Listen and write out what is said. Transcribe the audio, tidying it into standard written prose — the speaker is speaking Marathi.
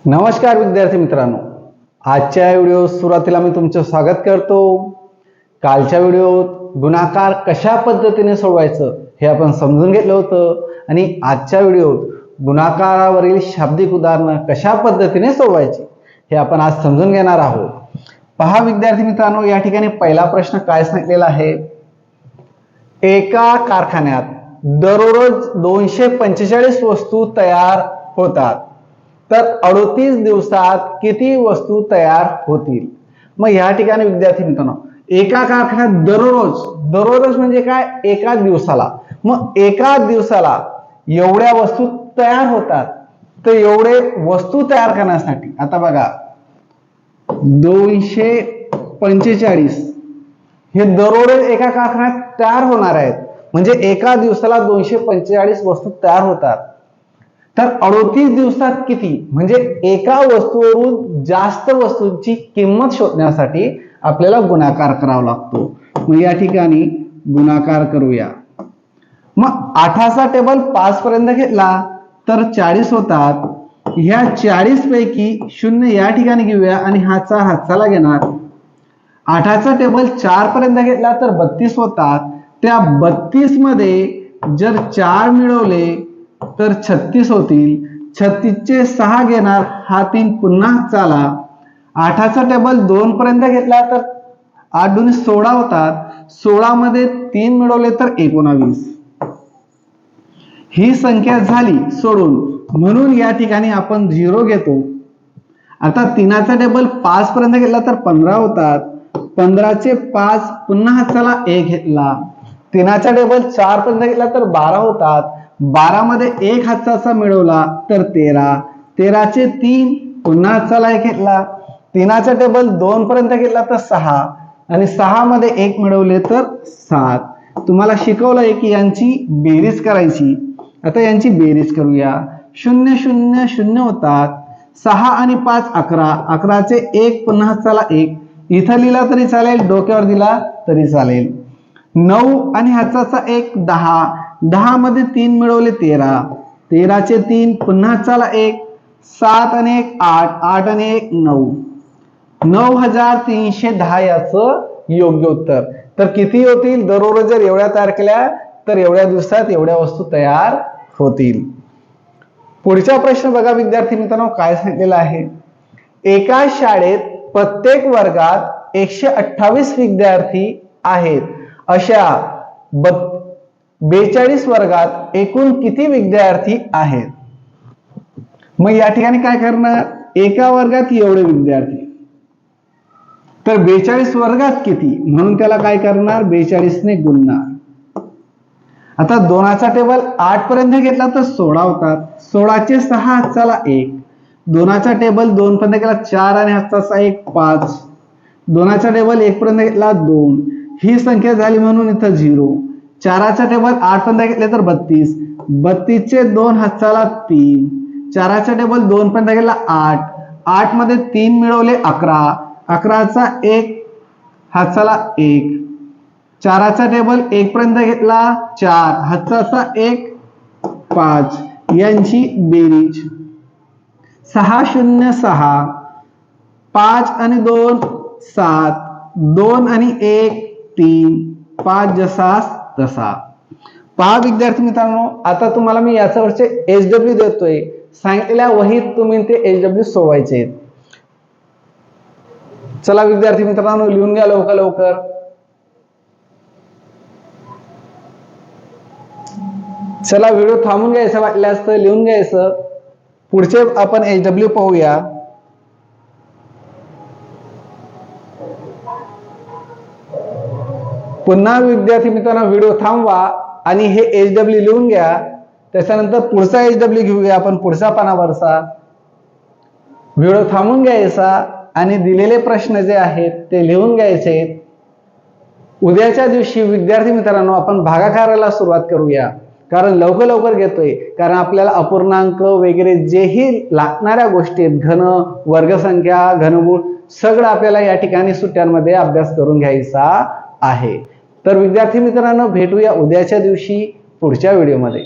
नमस्कार विद्यार्थी मित्रांनो, आजच्या व्हिडिओ सुरुवातीला मी तुमचं स्वागत करतो। कालच्या व्हिडिओत गुणाकार कशा पद्धतीने सोडवायचं हे आपण समजून घेतलं होतं आणि आजच्या व्हिडिओत गुणाकारावरील शाब्दिक उदाहरणं कशा पद्धतीने सोडवायची हे आपण आज समजून घेणार आहोत। पहा विद्यार्थी मित्रांनो, या ठिकाणी पहिला प्रश्न काय सांगितलेला आहे, एका कारखान्यात दररोज 245 वस्तू तयार होतात, तर 38 दिवसात किती वस्तू तयार होतील। मग या ठिकाणी विद्यार्थी मित्रांनो, एका कारखान्यात दररोज म्हणजे काय, एका दिवसाला, मग एका दिवसाला एवढ्या वस्तू तयार होतात, तर एवढे वस्तू तयार करण्यासाठी आता बघा 245 हे दररोज एका कारखान्यात तयार होणार आहेत, म्हणजे एका दिवसाला 245 वस्तू तयार होतात, तर 38 दिवसात किती, म्हणजे एका वस्तूवरून जास्त वस्तूंची किंमत शोधण्यासाठी आपल्याला गुणाकार करावा लागतो। मग या ठिकाणी गुणाकार करूया। मग 8चा टेबल 5 पर्यंत घेतला तर 40 होतात, ह्या 40 पैकी 0 या ठिकाणी घेऊया आणि हातचाला घेणार। 8चा टेबल 4 पर्यंत घेतला तर 32 होतात, त्या 32 मध्ये जर 4 मिळवले तर 36 होतील, 36 चे 6 घेणार, हा 3 पुन्हा चाला। 8चा टेबल 2 पर्यंत घेतला तर 8 दूनी 16 होतात, 16 मध्ये 3 मिळवले तर 19, ही संख्या झाली सोडून, म्हणून या ठिकाणी आपण 0 घेतो। आता 3चा टेबल 5 पर्यंत घेतला तर 15 होतात, 15 चे 5 पुन्हा हातचाला 1 घेतला। 3चा टेबल 4 पर्यंत घेतला तर 12 होतात, 12 मध्ये 1 हातचा मिळवला तर 13, 13 चे 3 पुन्हा हातचाला 1 घेतला। 3चा टेबल 2 पर्यंत घेतला तर 6 आणि 6 मध्ये 1 मिळवले तर 7। तुम्हाला शिकवलंय की यांची बेरीज करायची। आता यांची बेरीज करूया। 0 0 0 होतात, 6 आणि 5 11, 11 चे 1 पुन्हा हातचाला 1, इथं लिहिला तरी चालेल, डोक्यावर दिला तरी चालेल। 9 आणि हातचा 1 10, 10 मध्ये 3 मिळवले 13, 13 चे 3 पुन्हा हातचाला 1, 7 आणि 1 8, 8 आणि 1 9, 9310 याचं योग्य उत्तर। तर किती होतील, दररोज जर एवढ्या तयार केल्या तर एवढ्या दिवसात एवढ्या वस्तू तयार होतील। पुढचा प्रश्न बघा विद्यार्थी मित्रांनो, काय सांगितलेलं आहे, एका शाळेत प्रत्येक वर्गात 128 विद्यार्थी आहेत, अशा 42 वर्गात एकूण किती विद्यार्थी आहेत। मग या ठिकाणी काय करणार, एका वर्गात एवढे विद्यार्थी, तर 42 वर्गात किती, म्हणून त्याला काय करणार, 42 ने गुणणार। आता 2चा टेबल 8 पर्यंत घेतला तर 16 होतात, 16 चे 6 हातचाला 1, 2चा टेबल 2 पर्यंत गेला 4 आणि हातचा 1 5, 2चा टेबल 1 पर्यंत घेतला 2, ही संख्या झाली म्हणून इथं 0। 4चा टेबल 8 पर्यंत घेतले तर 32, 32 चे 2 हातचाला 3, 4चा टेबल 2 पर्यंत गेला 8, 8 मध्ये 3 मिळवले 11, 11चा 1 हातचाला 1, 4चा टेबल 1 पर्यंत घेतला 4, हातचा 1 5, यांची बेरीज 6 0 6, 5 आणि 2 7, 2 आणि 1 3, 5 जसा तसा। पहा विद्यार्थी मित्रांनो, आता तुम्हाला मी याच्यावरचे HW देतोय, सांगितलेल्या वहीत तुम्ही ते HW सोडवायचे आहेत। चला विद्यार्थी मित्रांनो, लिहून घ्या लवकर लवकर। चला व्हिडिओ थांबून घ्यायचं, वाटल्यास तर लिहून घ्यायचं। पुढचे आपण HW पाहूया। पुन्हा विद्यार्थी मित्रांनो, व्हिडिओ थांबवा आणि हे HW लिहून घ्या, त्याच्यानंतर पुढचा HW घेऊया आपण, पुढचा पानावरचा। व्हिडिओ थांबून घ्यायचा आणि दिलेले प्रश्न जे आहेत ते लिहून घ्यायचे। उद्याच्या दिवशी विद्यार्थी मित्रांनो आपण भागाकाराला सुरुवात करूया, कारण लवकर लवकर घेतोय, कारण आपल्याला अपूर्णांक वगैरे जेही लागणाऱ्या गोष्टी आहेत, घन, वर्गसंख्या, घनमूळ, सगळं आपल्याला या ठिकाणी सुट्ट्यांमध्ये अभ्यास करून घ्यायचा आहे। तर विद्यार्थी मित्रांनो, भेटूया उद्याच्या दिवशी पुढच्या व्हिडिओमध्ये।